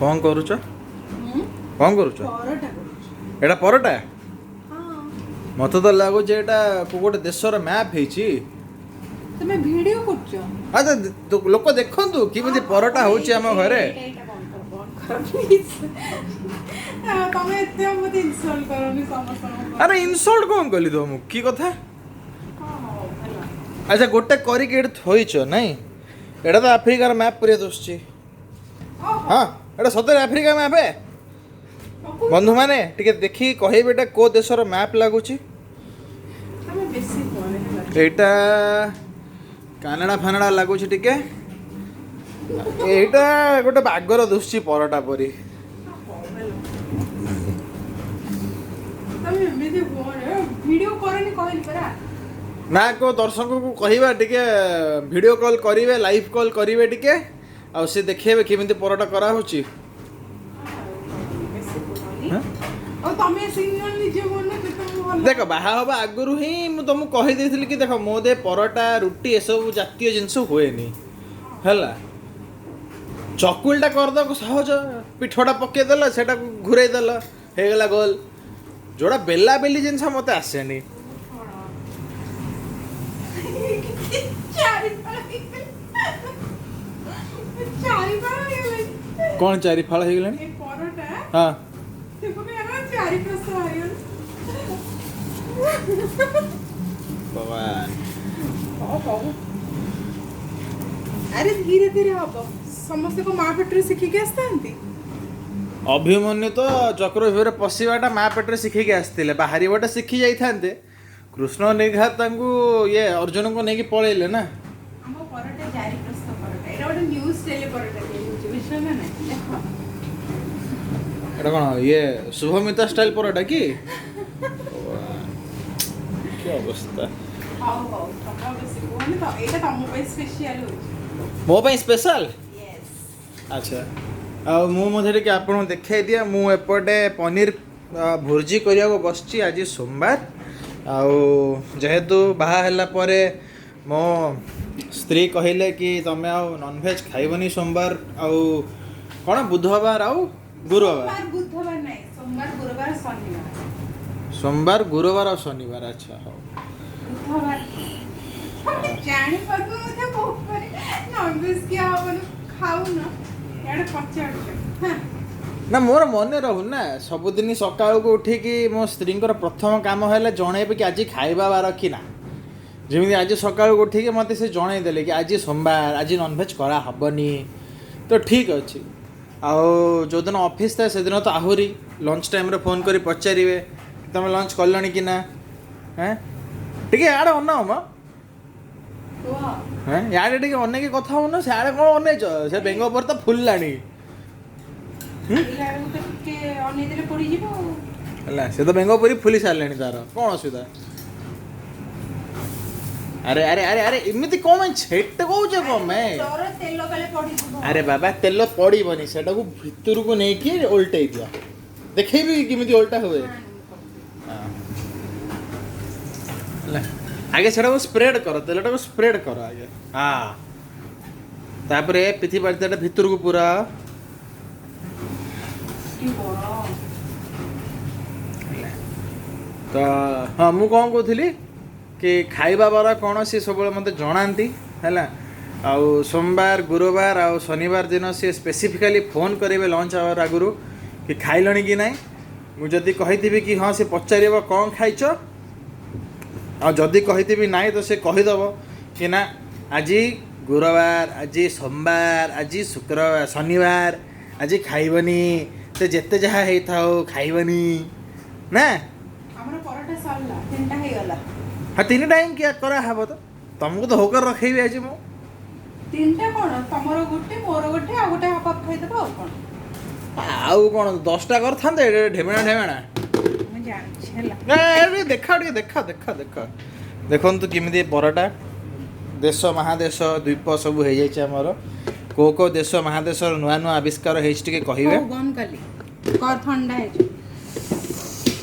कौन करूच कौन करूच एटा परोटा मत तो लगुच एटा गोटे देशर मैप हेची तमे वीडियो करछ अच्छा तो लोक देखंतु किमिति परोटा होची हम घरे तमे एते मते इंसल्ट करनी समस्त अरे इंसल्ट कौन कली तो की कथा अच्छा गोटे करिक एट थोइछ नहीं एटा तो अफ्रीकार मैप पुरे दोसची हाँ एटा सତରେ अफ्रीका मैप है बंधु माने टिके देखि कहि बेटा को देशर मैप लागुची तमे बेसी कोने एटा कानाडा फानाडा लागुची टिके एटा गोटे बागर दोसची परोटा परी तमे एमिति कोने वीडियो करनी कहली परा ना को दर्शक को कहवा टिके वीडियो कॉल करिवे लाइव कॉल करिवे टिके आ से देखेबे केमिति परोटा करा होची और तमे सिंगल निजे बोलना तो तुम भल देख बाहा हवा आगुरु ही मु तुमको कहि देथिली कि देख मो दे परोटा रुटी ए सब जातीय जिंस होएनी हला चकुलटा कर दो सहज पिठोटा पके देला सेटा घुराई देला हे गेला गोल जोड़ा बेला बेली जिंस मते आसेनी कौन चारि फाळ हे गेलानी हां भगवान अरे धीरे धीरे हम समस्त को माँ पेट शिखिक आसता अभिमन्यु तो चक्र भीतर पशिवाटा माँ पेटे शिखिक आसते बाहर शिखी जाते कृष्ण निर्घात ये अर्जुन को लेकिन पलैले ना एटा कौन ये शुभमिता स्टाइल परोटा की क्या अवस्था मो पे स्पेशल अच्छा आ मु मधे कि आपन देखाई दिया मु एपटे पनीर भुर्जी करिया को बसची आज सोमवार आउ जेहेतु बाहा हैला परे मो स्त्री कहिले कि तमे आ नॉनवेज खाइबनी सोमवार आउ कोन बुधवार आउ गुरुवार बुधवार नहीं सोमवार गुरुवार शनिवार सोमवार गुरुवार और शनिवार अच्छा हो बुधवार जानी पर मुझे बहुत पर नॉनवेज क्या हो खाऊ ना यार पचाड़ ना मोर मन रहू ना सबुदिन सकाल को उठिकी मो स्त्री प्रथम काम है जनइबे कि आज खाइबा बार कि ना जमी आज सकाल को उठिकी मत से जनईदे कि आज सोमवार आज नॉनवेज करा हबनी तो ठीक अच्छे आउ जो दिन ऑफिस था से दिन तो आहुरी लंच टाइम रे फोन करी पचारे तुम लंच कल कि ना हैं ठीक है यार अना हम हैं यार टे अनेक कथा हो ना सियाड़े कौन अनेच से बेंग पर तो फुल्लानी से तो बेंग परी फुली सारे तार कौन असुविधा अरे अरे अरे अरे इमिति कौन छेट कहूच कौन मैं अरे बाबा तेल पड़बनी से भितर को लेकिन उल्टे दिया देखे भी किमिति उल्टा हुए आगे से स्प्रेड कर तेलटा को स्प्रेड कर आगे हाँ तापरे पिथि पार्टीटा भितर को पूरा तो हाँ मु कौन कहली कि खाइबा बार कौन सी सब मत जनाती है आउ सोमवार गुरुवार आउ शनिवार दिन सी स्पेसिफिकाली फोन करेंगे लंच आवर आगुरी कि खाइलणी कि ना मुझे कही कि हाँ सी पचार कौन खाइच आदि कही ना तो सी कहीदेव कि ना आज गुरुवार आज सोमवार आज शुक्रवार शनिवार आज खाइबनी तो जिते जहाँ होता हो खाइबनी ना हाँ तीन टाइम क्या करा हब तो तुमको तो होकर रखेबी आज मो तीनटा कोन तमरो गुटे मोर गुटे आ गुटे हाफ हाफ खाइदबो आ कोन आउ कोन 10टा कर थांदे ढेमेणा ढेमेणा मैं जान छला ए देखा देखा देखा देखा देखन तो किमिति परोटा देश महादेश द्वीप सब हो जाइछ हमर को देश महादेश नुआ नुआ आविष्कार हेच टिके कहिबे गन कली कर ठंडा है